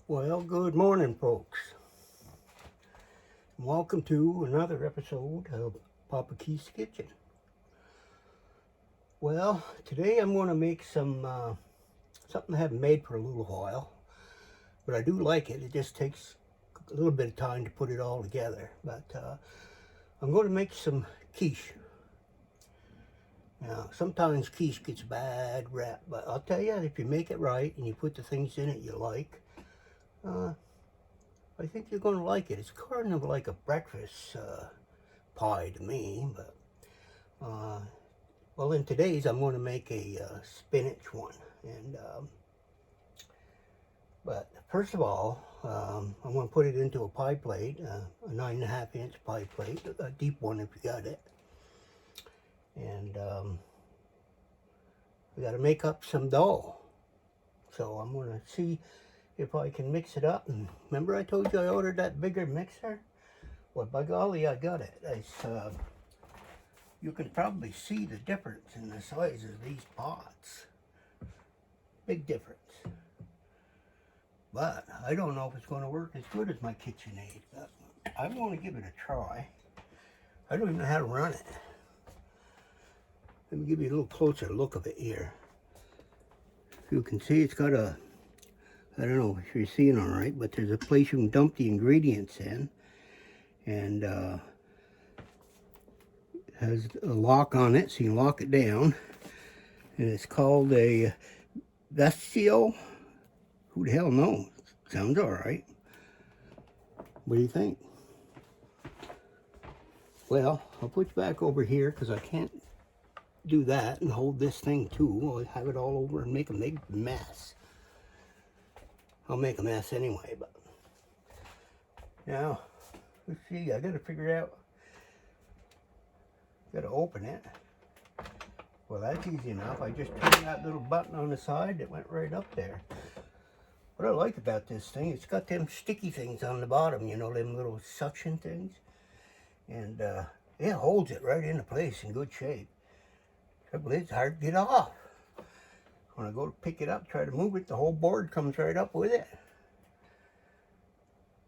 Well, good morning, folks. Welcome to another episode of Papa Quiche's Kitchen. Well, today I'm going to make something I haven't made for a little while, but I do like it. It just takes a little bit of time to put it all together. But I'm going to make some quiche. Now, sometimes quiche gets a bad rap, but I'll tell you, if you make it right and you put the things in it you like, I think you're going to like it. It's kind of like a breakfast pie to me, but well, in today's I'm going to make a spinach one, and but first of all, I'm going to put it into a pie plate, a 9.5-inch pie plate, a deep one if you got it, and we got to make up some dough. So I'm going to see if I can mix it up. And remember I told you I ordered that bigger mixer? Well, by golly, I got it. You can probably see the difference in the size of these pots. Big difference. But I don't know if it's going to work as good as my KitchenAid. But I'm going to give it a try. I don't even know how to run it. Let me give you a little closer look of it here. You can see it's got a, I don't know if you're seeing all right, but there's a place you can dump the ingredients in. And has a lock on it, so you can lock it down. And it's called a Vestio. Who the hell knows? Sounds all right. What do you think? Well, I'll put you back over here because I can't do that and hold this thing too. I'll have it all over and make a big mess. I'll make a mess anyway, but now let's see. I gotta figure out. Gotta open it. Well, that's easy enough. I just turned that little button on the side that went right up there. What I like about this thing, it's got them sticky things on the bottom, you know, them little suction things. And it holds it right into place in good shape. Trouble is, it's hard to get off. When I go to pick it up, try to move it, the whole board comes right up with it.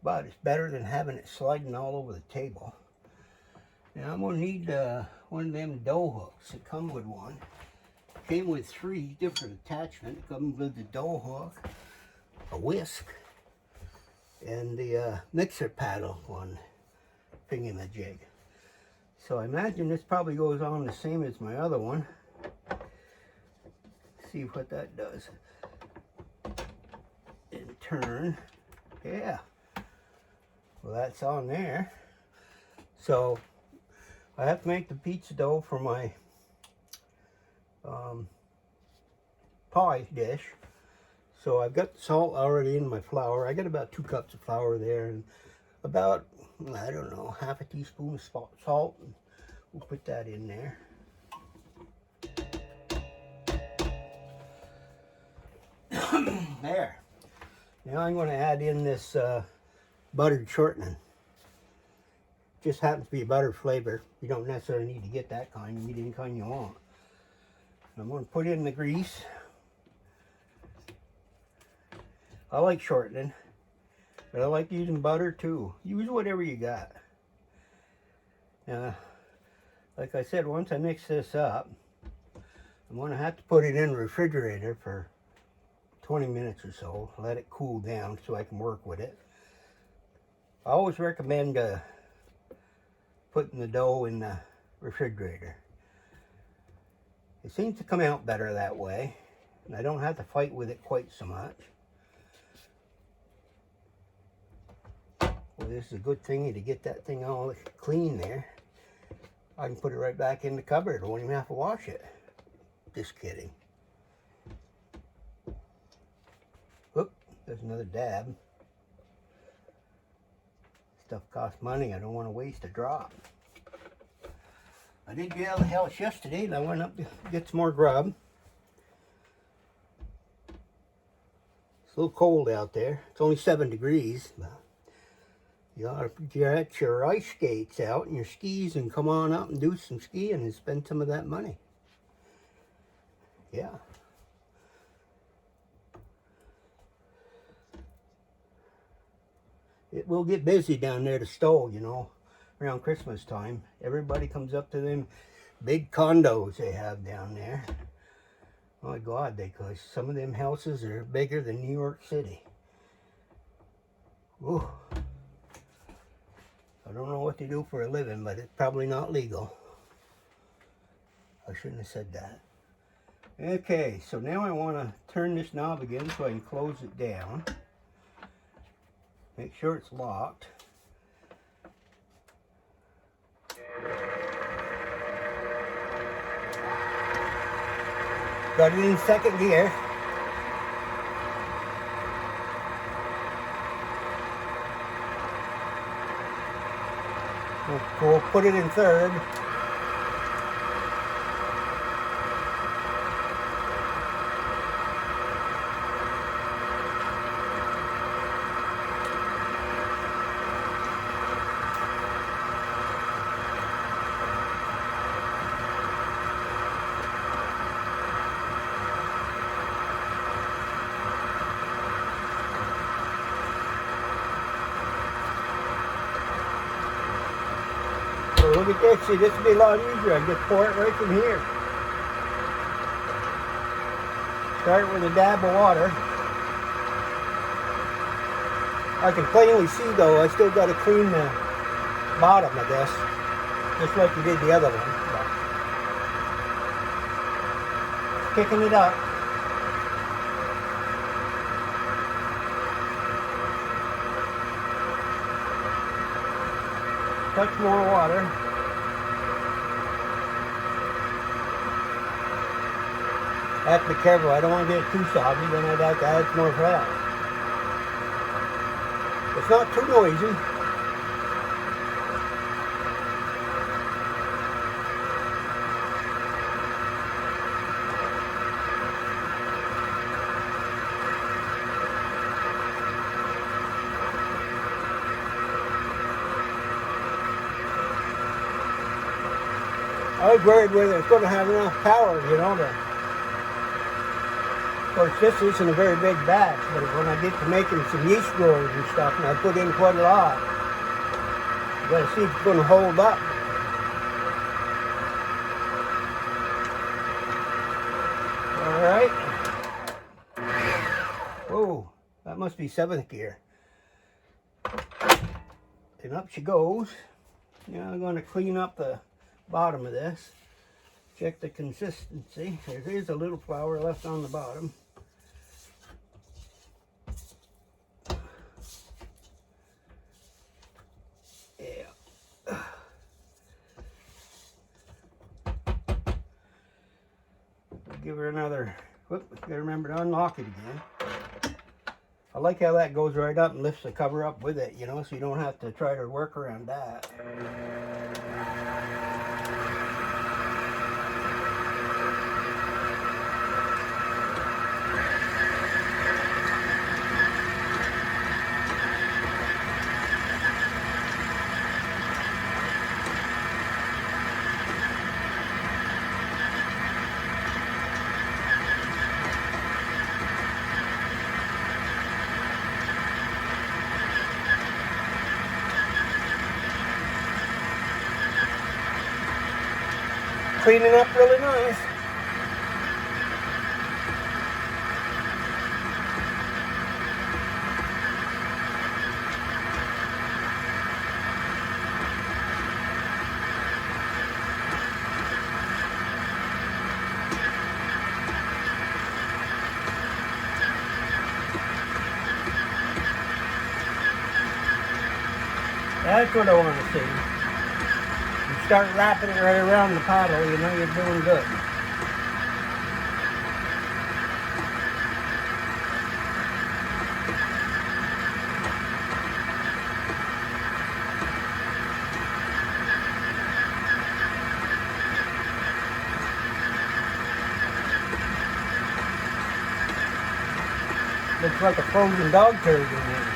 But it's better than having it sliding all over the table. Now I'm going to need one of them dough hooks. It comes with one. It came with 3 different attachments. It comes with the dough hook, a whisk, and the mixer paddle one thingamajig. So I imagine this probably goes on the same as my other one. See what that does. In turn, yeah. Well, that's on there. So I have to make the pizza dough for my pie dish. So I've got the salt already in my flour. I got about 2 cups of flour there and about, I don't know, half a teaspoon of salt. We'll put that in there. There. Now I'm going to add in this buttered shortening. Just happens to be a butter flavor. You don't necessarily need to get that kind. You get any kind you want. I'm going to put in the grease. I like shortening, but I like using butter too. Use whatever you got. Now, like I said, once I mix this up, I'm going to have to put it in the refrigerator for 20 minutes or so. Let it cool down so I can work with it. I always recommend putting the dough in the refrigerator. It seems to come out better that way, and I don't have to fight with it quite so much. Well, this is a good thing to get that thing all clean there. I can put it right back in the cupboard. I won't even have to wash it. Just kidding. Whoop, there's another dab. Stuff costs money. I don't want to waste a drop. I did get out of the house yesterday and I went up to get some more grub. It's a little cold out there. It's only 7 degrees. You ought to get your ice skates out and your skis and come on up and do some skiing and spend some of that money. Yeah. it will get busy down there, the Stowe, you know, around Christmas time. Everybody comes up to them big condos they have down there. My God, because some of them houses are bigger than New York City. Ooh. I don't know what they do for a living, but it's probably not legal. I shouldn't have said that. Okay, so now I want to turn this knob again so I can close it down. Make sure it's locked. Got it in second gear. We'll put it in third. Look at this, see, this would be a lot easier. I just pour it right from here. Start with a dab of water. I can plainly see though, I still got to clean the bottom of this, just like you did the other one. Picking it up. Touch more water. I have to be careful, I don't want to get it too soggy, then I'd have to add some more flour. It's not too noisy. I was worried whether it's going to have enough power, you know, of course this isn't a very big batch, but when I get to making some yeast growers and stuff, and I put in quite a lot, you got to see if it's going to hold up. Alright. Whoa, that must be 7th gear. And up she goes. Now I'm going to clean up the bottom of this. Check the consistency. There is a little flour left on the bottom. Yeah. Give her another, whoop, gotta remember to unlock it again. I like how that goes right up and lifts the cover up with it, you know, so you don't have to try to work around that. Cleaning up really nice. That's what I want to see. Start wrapping it right around the paddle, you know you're doing good. Looks like a frozen dog turd in there.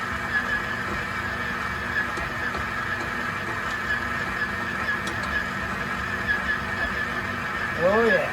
Oh yeah.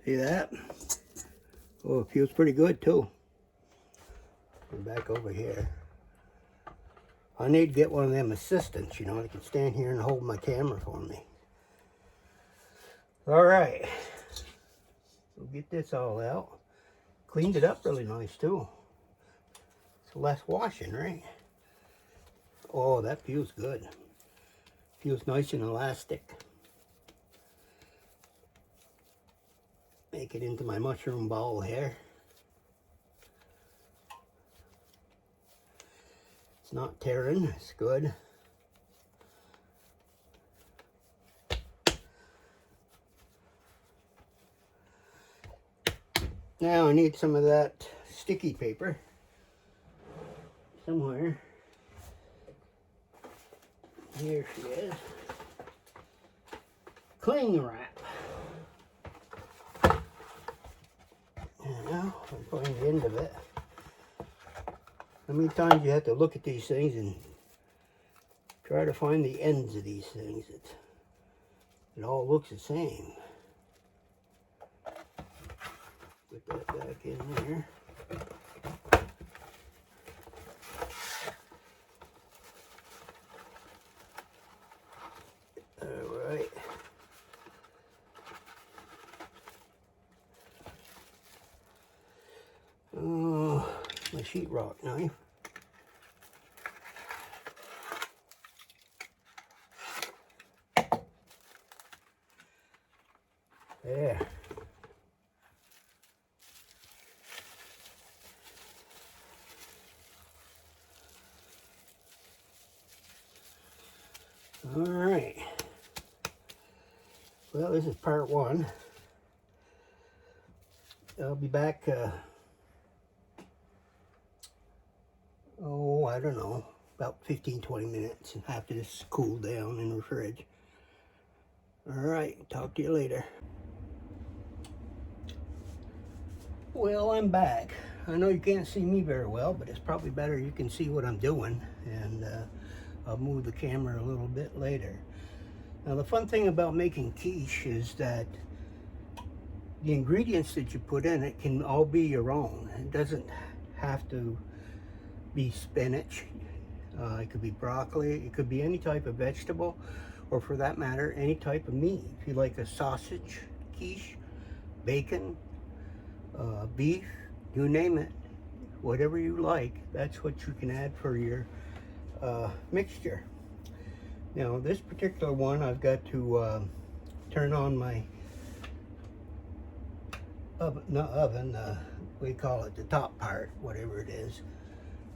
See that? Oh, it feels pretty good too. And back over here. I need to get one of them assistants, you know, that can stand here and hold my camera for me. All right. We'll get this all out. Cleaned it up really nice too. It's less washing, right? Oh, that feels good. Feels nice and elastic. Make it into my mushroom ball here. It's not tearing, it's good. Now I need some of that sticky paper somewhere. Here she is. Cling wrap. And now I'm putting the end of it. How many times you have to look at these things and try to find the ends of these things? It all looks the same. Put that back in there. All right. Oh, my sheetrock knife. There. All right. Well, this is part one. I'll be back, oh, I don't know, about 15-20 minutes after this is cooled down in the fridge. All right, talk to you later. Well, I'm back. I know you can't see me very well, but it's probably better you can see what I'm doing, and I'll move the camera a little bit later. Now, the fun thing about making quiche is that the ingredients that you put in it can all be your own. It doesn't have to be spinach. It could be broccoli. It could be any type of vegetable, or for that matter, any type of meat. If you like a sausage quiche, bacon, beef, you name it, whatever you like, that's what you can add for your mixture. Now, this particular one, I've got to turn on my oven, not oven, we call it the top part, whatever it is.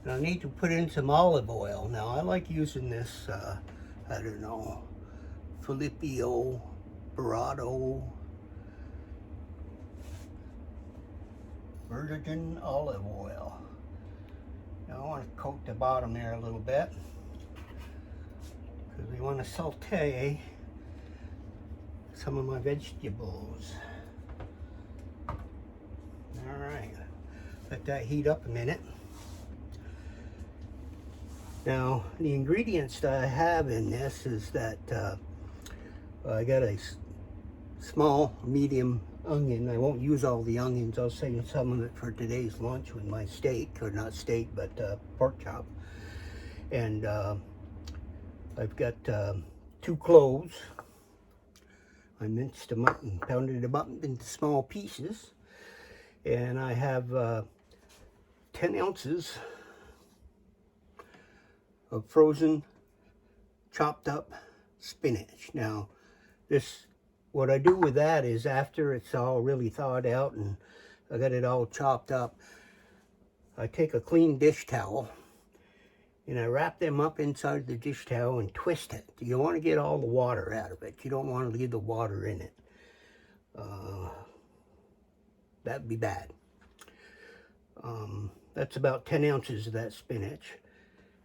And I need to put in some olive oil. Now, I like using this, I don't know, Filippo, Dorado, virgin olive oil. Now, I want to coat the bottom there a little bit, because we want to saute some of my vegetables. All right, let that heat up a minute. Now, the ingredients that I have in this is that I got a small, medium onion. I won't use all the onions. I'll save some of it for today's lunch with my steak, or not steak, but pork chop. And I've got 2 cloves. I minced them up and pounded them up into small pieces. And I have 10 ounces of frozen, chopped up spinach. Now, what I do with that is, after it's all really thawed out and I got it all chopped up, I take a clean dish towel and I wrap them up inside the dish towel and twist it. You want to get all the water out of it. You don't want to leave the water in it. That'd be bad. That's about 10 ounces of that spinach.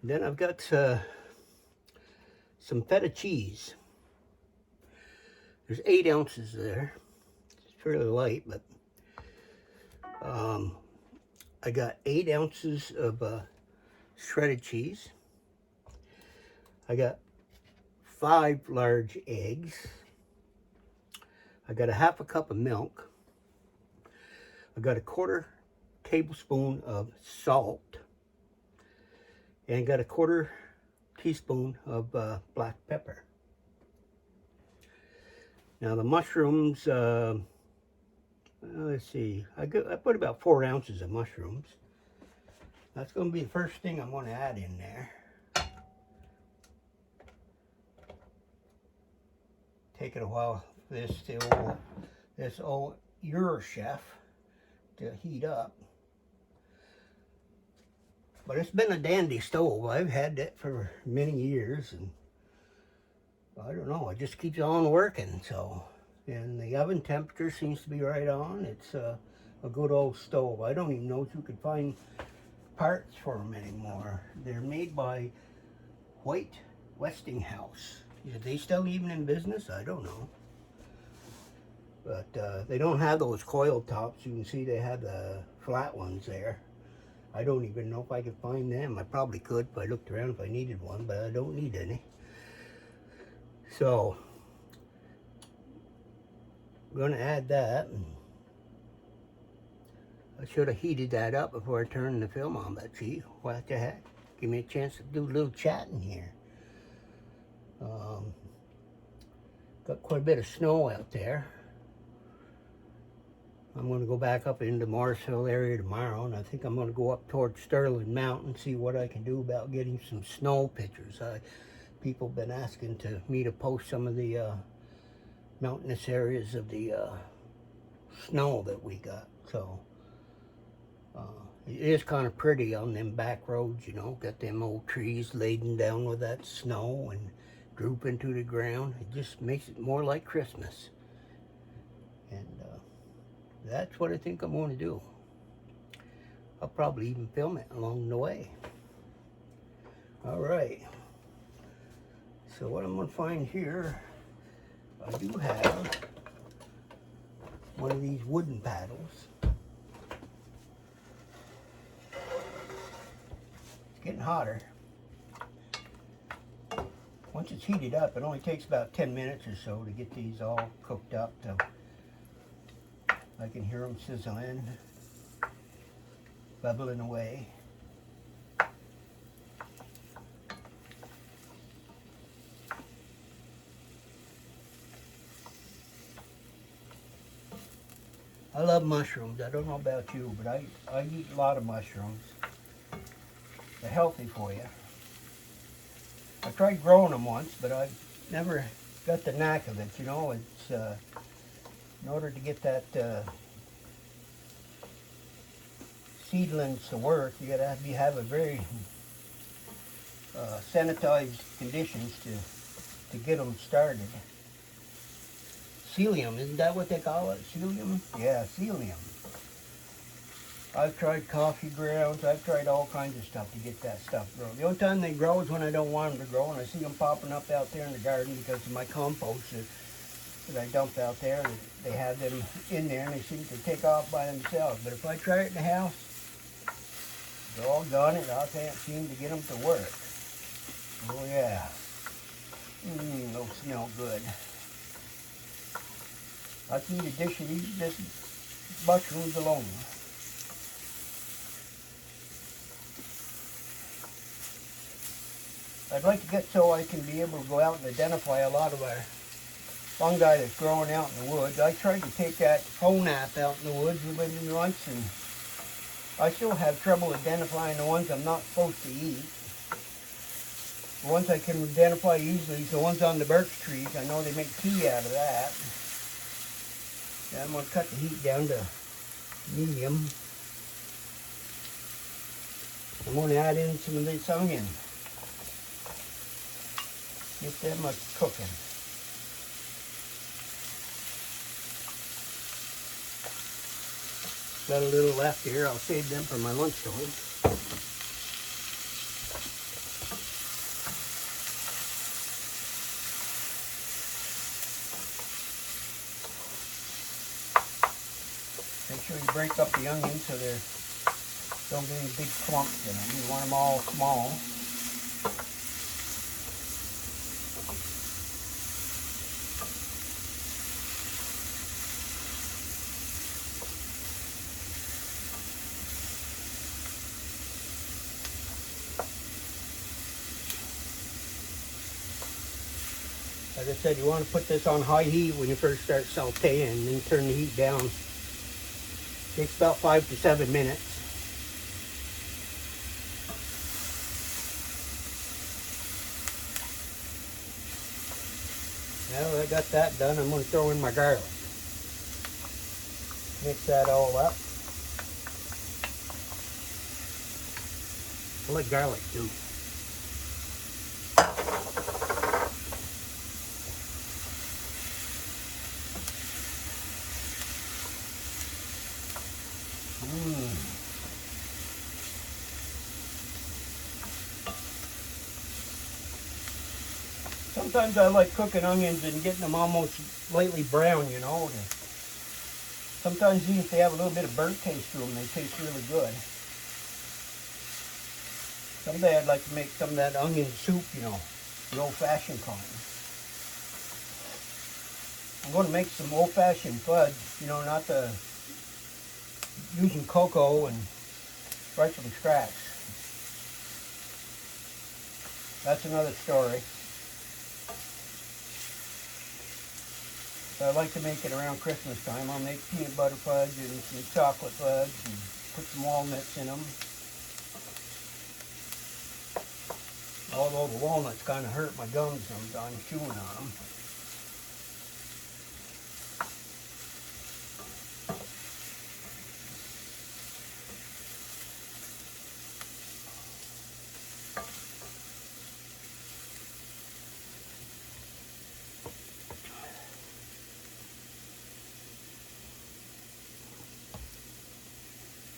Then I've got some feta cheese. There's 8 ounces there. It's fairly light, but I got 8 ounces of shredded cheese. I got 5 large eggs. I got a half a cup of milk. I got a 1/4 tablespoon of salt, and got a 1/4 teaspoon of black pepper. Now the mushrooms, let's see, I put about 4 ounces of mushrooms. That's going to be the first thing I'm going to add in there. Taking a while for this old Eurochef to heat up. But it's been a dandy stove. I've had that for many years, and I don't know, it just keeps on working. So, and the oven temperature seems to be right on. It's a good old stove. I don't even know if you could find parts for them anymore. They're made by Westinghouse. Are they still even in business? I don't know. But they don't have those coil tops. You can see they have the flat ones there. I don't even know if I could find them. I probably could if I looked around if I needed one, but I don't need any. So, I'm going to add that. I should have heated that up before I turned the film on, but gee, what the heck? Give me a chance to do a little chatting here. Got quite a bit of snow out there. I'm going to go back up into Morrisville area tomorrow, and I think I'm going to go up towards Sterling Mountain, see what I can do about getting some snow pictures. People have been asking me to post some of the mountainous areas of the snow that we got. So it is kind of pretty on them back roads, you know. Got them old trees laden down with that snow and drooping to the ground. It just makes it more like Christmas. And that's what I think I'm going to do. I'll probably even film it along the way. All right. So what I'm going to find here, I do have one of these wooden paddles. It's getting hotter. Once it's heated up, it only takes about 10 minutes or so to get these all cooked up. I can hear them sizzling, bubbling away. I love mushrooms. I don't know about you, but I eat a lot of mushrooms. They're healthy for you. I tried growing them once, but I never got the knack of it. You know, it's in order to get that seedlings to work, you gotta have a very sanitized conditions to get them started. Psyllium, isn't that what they call it? Psyllium? Yeah, psyllium. I've tried coffee grounds. I've tried all kinds of stuff to get that stuff grown. The only time they grow is when I don't want them to grow, and I see them popping up out there in the garden because of my compost that I dump out there. They have them in there, and they seem to take off by themselves. But if I try it in the house, doggone it, I can't seem to get them to work. Oh yeah. Those smell good. I can eat a dish of these mushrooms alone. I'd like to get so I can be able to go out and identify a lot of our fungi that's growing out in the woods. I tried to take that phonap out in the woods with me once, and I still have trouble identifying the ones I'm not supposed to eat. The ones I can identify easily is the ones on the birch trees. I know they make tea out of that. And I'm going to cut the heat down to medium. I'm going to add in some of this onion. Get them cooking. Got a little left here. I'll save them for my lunchtime. Make sure you break up the onions so they don't get any big clumps in them. You want them all small. As I said, you want to put this on high heat when you first start sauteing, and then turn the heat down. Takes about 5 to 7 minutes. Well, I got that done. I'm going to throw in my garlic. Mix that all up. I like garlic too. Sometimes I like cooking onions and getting them almost lightly brown, you know. Sometimes even if they have a little bit of burnt taste to them, they taste really good. Someday I'd like to make some of that onion soup, you know, the old-fashioned kind. I'm going to make some old-fashioned fudge, you know, not the using cocoa and right from scratch. That's another story. So I like to make it around Christmas time. I'll make peanut butter fudge and some chocolate fudge and put some walnuts in them. Although the walnuts kind of hurt my gums sometimes chewing on them.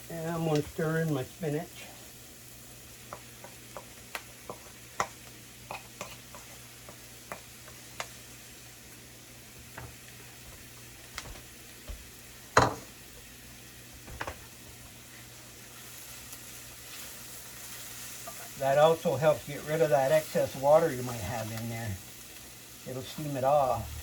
And I'm going to stir in my spinach. That also helps get rid of that excess water you might have in there. It'll steam it off.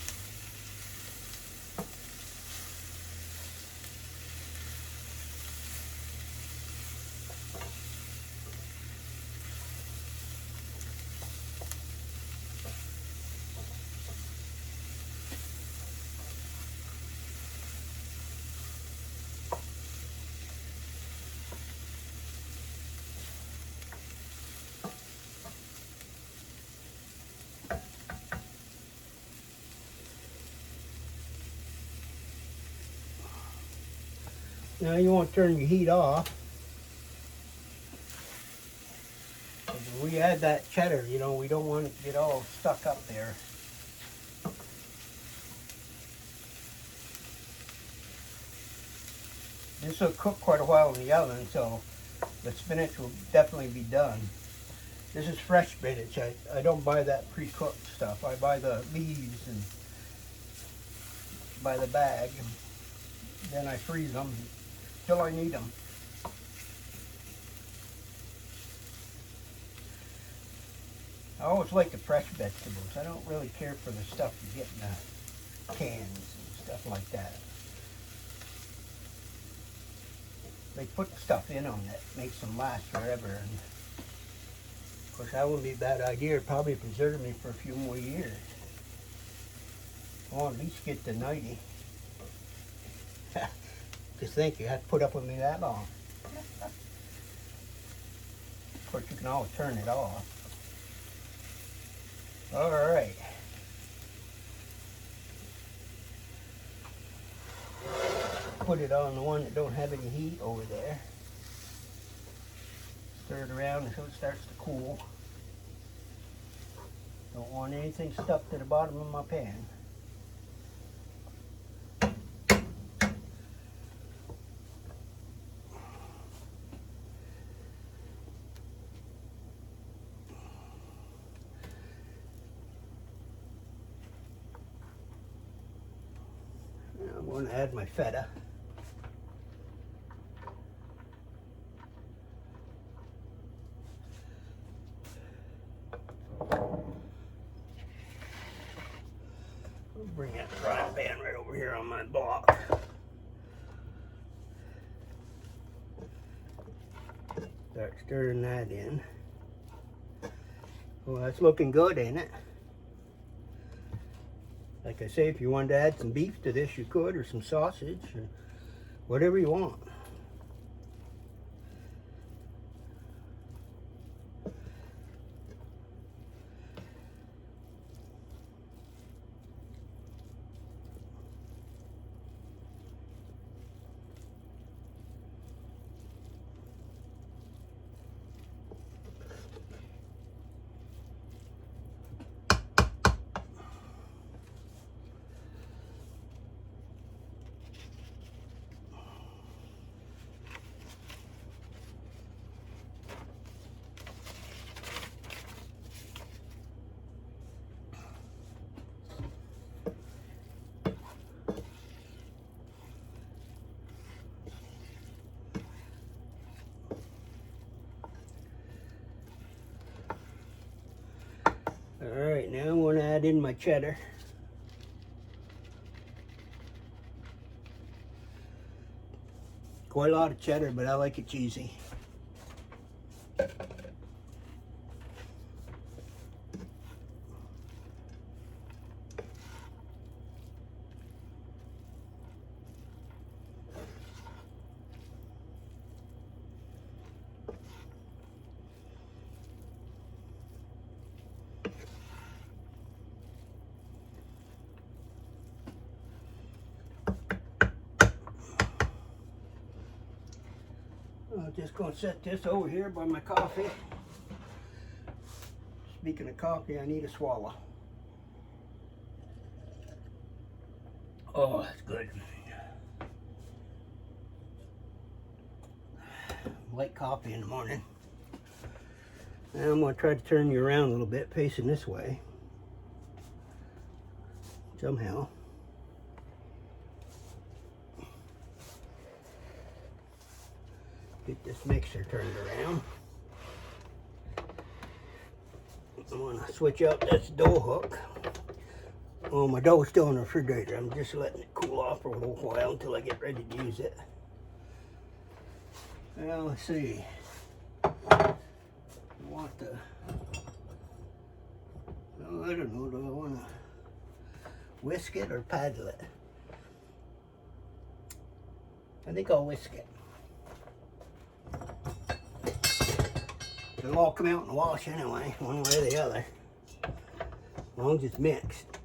Now you want to turn your heat off. When we add that cheddar, you know, we don't want it to get all stuck up there. This will cook quite a while in the oven, so the spinach will definitely be done. This is fresh spinach. I don't buy that pre-cooked stuff. I buy the leaves and buy the bag. Then I freeze them till I need them. I always like the fresh vegetables. I don't really care for the stuff you get in the cans and stuff like that. They put stuff in them that makes them last forever. And of course, that wouldn't be a bad idea. It'd probably preserve me for a few more years. I want to at least get to 90. Just think, you have to put up with me that long. Of course, you can always turn it off. All right. Put it on the one that don't have any heat over there. Stir it around until it starts to cool. Don't want anything stuck to the bottom of my pan. I'm going to add my feta. I'll bring that frying pan right over here on my block. Start stirring that in. Well, that's looking good, ain't it? Like I say, if you wanted to add some beef to this, you could, or some sausage, or whatever you want. Alright, now I'm going to add in my cheddar. Quite a lot of cheddar, but I like it cheesy. I'm just going to set this over here by my coffee. Speaking of coffee, I need a swallow. Oh, that's good. Light coffee in the morning. Now I'm going to try to turn you around a little bit, facing this way. Somehow. Get this mixer turned around. I'm going to switch out this dough hook. Oh, my dough's still in the refrigerator. I'm just letting it cool off for a little while until I get ready to use it. Now, let's see. I want the... Oh, I don't know. Do I want to whisk it or paddle it? I think I'll whisk it. It'll all come out in the wash anyway, one way or the other, as long as it's mixed.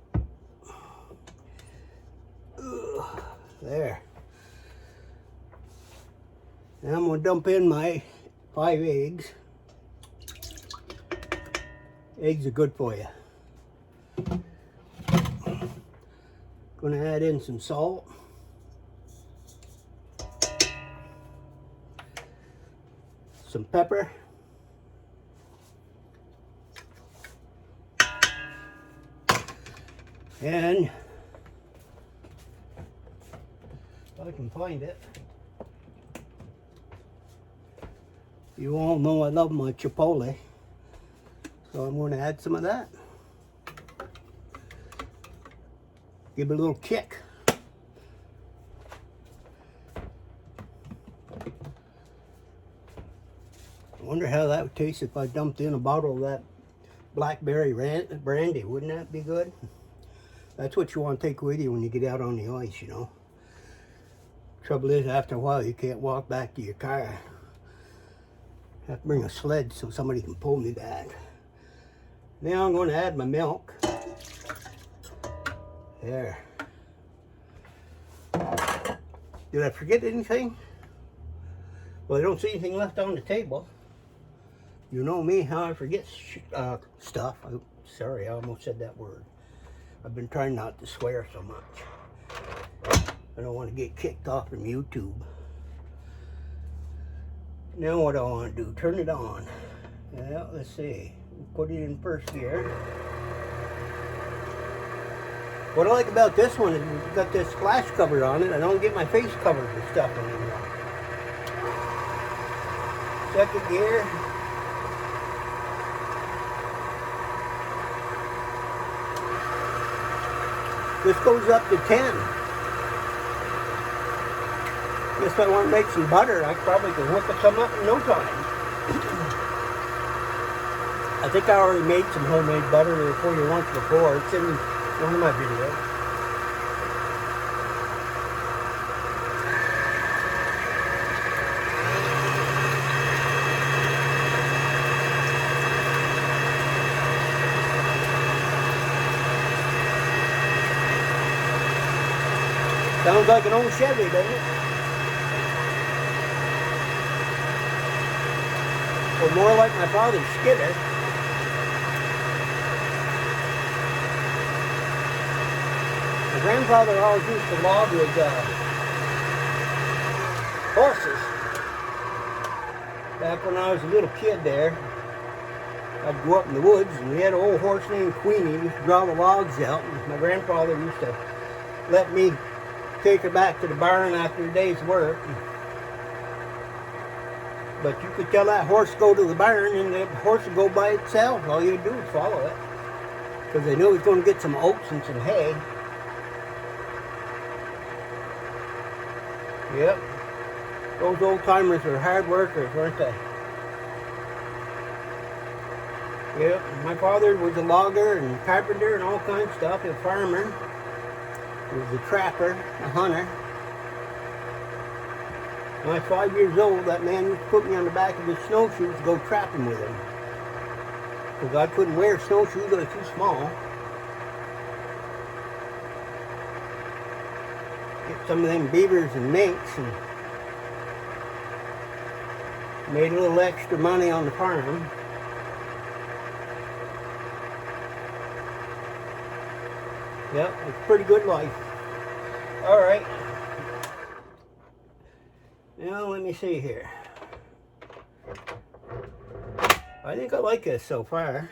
Ugh, there. Now I'm going to dump in my 5 eggs. Eggs are good for you. Going to add in some salt. Some pepper. And if I can find it, you all know I love my chipotle, so I'm going to add some of that. Give it a little kick. I wonder how that would taste if I dumped in a bottle of that blackberry brandy. Wouldn't that be good? That's what you want to take with you when you get out on the ice, you know. Trouble is, after a while, you can't walk back to your car. I have to bring a sled so somebody can pull me back. Now I'm going to add my milk. There. Did I forget anything? Well, I don't see anything left on the table. You know me, how I forget stuff. Sorry, I almost said that word. I've been trying not to swear so much. I don't want to get kicked off from YouTube. Now what do I want to do? Turn it on. Yeah, let's see. Put it in first gear. What I like about this one is it's got this splash cover on it. I don't get my face covered with stuff anymore. Second gear. This goes up to 10. If I want to make some butter, I probably can whip some up in no time. I think I already made some homemade butter for you once before. It's in One of my videos. Sounds like an old Chevy, doesn't it? Or more like my father's skidder. My grandfather always used to log with horses. Back when I was a little kid there, I'd go up in the woods and we had an old horse named Queenie. He used to draw the logs out, and my grandfather used to let me take her back to the barn after a day's work. But you could tell that horse go to the barn and the horse would go by itself. All you'd do is follow it. Because they knew he was going to get some oats and some hay. Yep. Those old timers were hard workers, weren't they? Yep. My father was a logger and carpenter and all kinds of stuff. A farmer. He was a trapper, a hunter. When I was 5 years old, that man used to put me on the back of his snowshoes to go trapping with him. Because I couldn't wear snowshoes, they were too small. Get some of them beavers and minks and made a little extra money on the farm. Yep, it's a pretty good life. All right. Now, let me see here. I think I like this so far.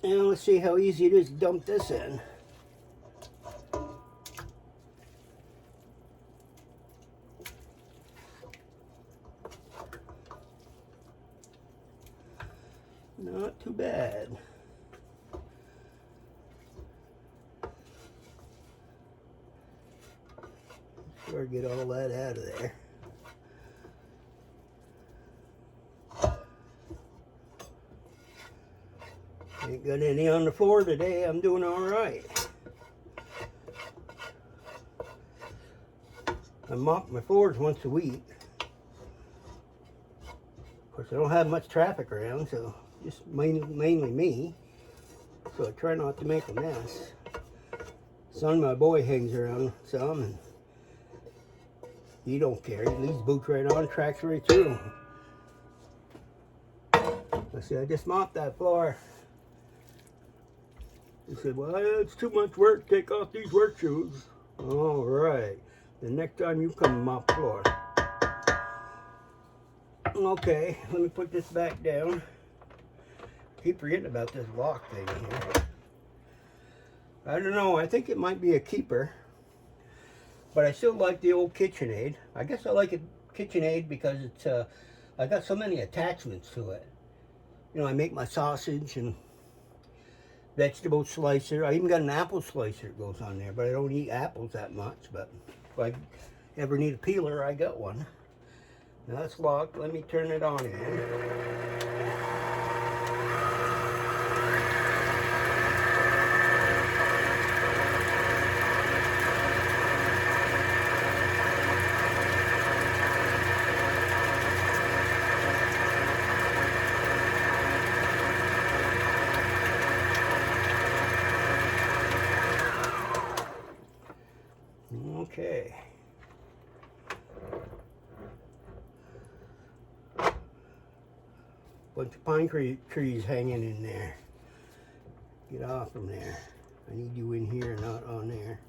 Now, let's see how easy it is to dump this in. Not too bad. Sure, get all that out of there. Ain't got any on the floor today. I'm doing all right. I mop my floors once a week. Of course, I don't have much traffic around, so just mainly me. So I try not to make a mess. Son, my boy, hangs around some, and he don't care. He leaves boots right on, tracks right through. I said, I just mopped that floor. He said, well, it's too much work to take off these work shoes. All right. The next time you come mop the floor. Okay, let me put this back down. Keep forgetting about this lock thing here. I don't know, I think it might be a keeper. But I still like the old KitchenAid. I guess I like it KitchenAid because it's I got so many attachments to it. You know, I make my sausage and vegetable slicer. I even got an apple slicer that goes on there, but I don't eat apples that much. But if I ever need a peeler, I got one. Now it's locked. Let me turn it on again. Okay. Bunch of pine trees hanging in there. Get off from there. I need you in here, not on there.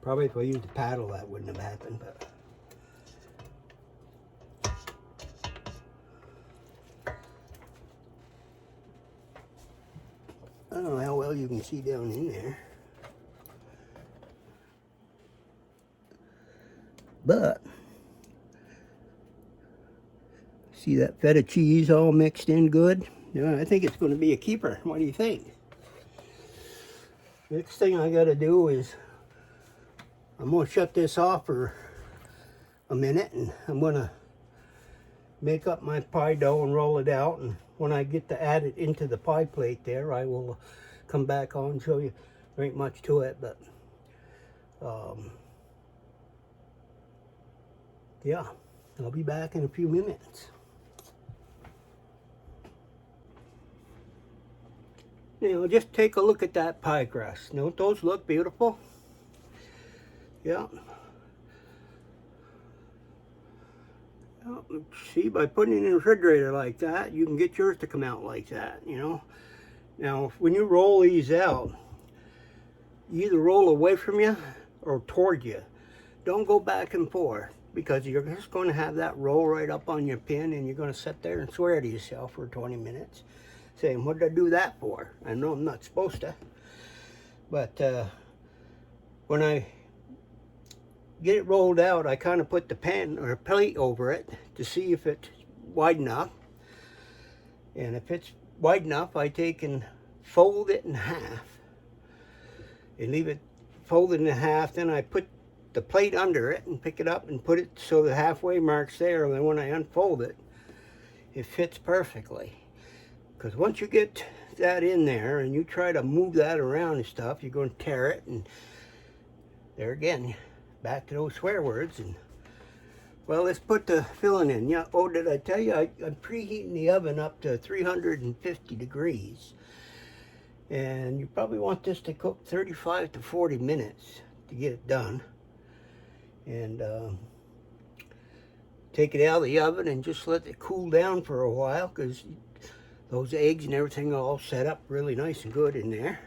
Probably if I used a paddle that wouldn't have happened, but I don't know how well you can see down in there. But see that feta cheese all mixed in good? Yeah, I think it's going to be a keeper. What do you think? Next thing I got to do is I'm going to shut this off for a minute, and I'm going to make up my pie dough and roll it out, and when I get to add it into the pie plate there, I will come back on and show you. There ain't much to it, but yeah, I'll be back in a few minutes. Now just take a look at that pie crust. Don't those look beautiful? Yeah. See, by putting it in the refrigerator like that, you can get yours to come out like that, you know. Now, when you roll these out, you either roll away from you or toward you. Don't go back and forth, because you're just going to have that roll right up on your pin, and you're going to sit there and swear to yourself for 20 minutes, saying, what did I do that for? I know I'm not supposed to. But when I get it rolled out, I kind of put the pan or plate over it to see if it's wide enough. And if it's wide enough, I take and fold it in half and leave it folded in half. Then I put the plate under it and pick it up and put it so the halfway mark's there, and then when I unfold it, it fits perfectly. Because once you get that in there and you try to move that around and stuff, you're going to tear it, and there again, back to those swear words. And well, let's put the filling in. Yeah. Oh, did I tell you I'm preheating the oven up to 350 degrees, and you probably want this to cook 35 to 40 minutes to get it done. And take it out of the oven and just let it cool down for a while, because those eggs and everything are all set up really nice and good in there.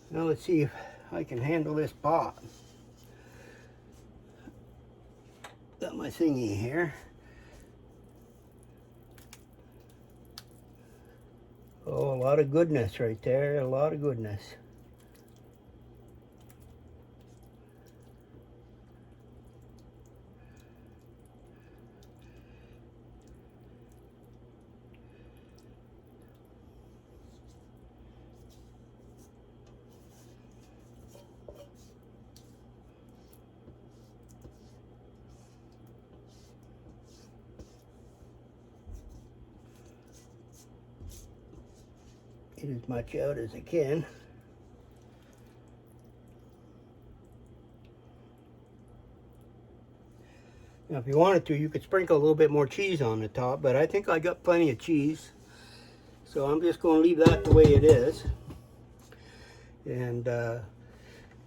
Now let's see if I can handle this pot. Got my thingy here. Oh, a lot of goodness right there, a lot of goodness. Get as much out as I can. Now, if you wanted to, you could sprinkle a little bit more cheese on the top, but I think I got plenty of cheese, so I'm just going to leave that the way it is. And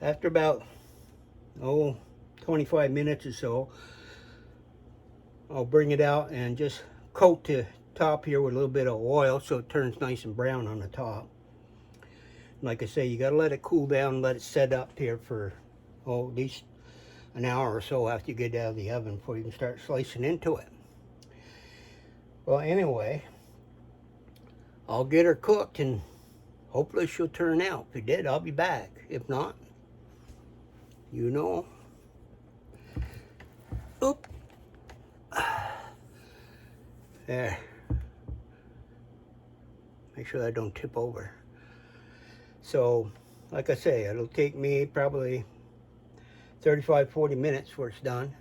after about 25 minutes or so, I'll bring it out and just coat the top here with a little bit of oil so it turns nice and brown on the top. Like I say, you got to let it cool down, let it set up here for at least an hour or so after you get it out of the oven before you can start slicing into it. Well, anyway, I'll get her cooked and hopefully she'll turn out. If it did, I'll be back. If not, you know. Oop. There. Make sure I don't tip over. So, like I say, it'll take me probably 35-40 minutes before it's done.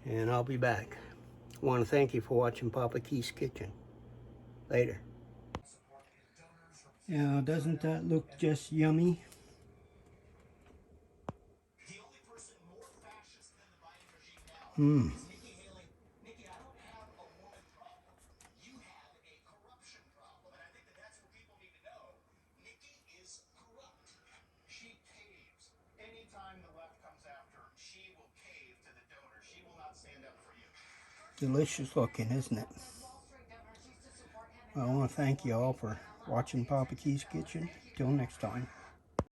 And I'll be back. I want to thank you for watching Papa Quiche Kitchen. Later. Yeah, doesn't that look just yummy? Mmm. Delicious looking, isn't it? I want to thank you all for watching Papa Quiche Kitchen. Till next time.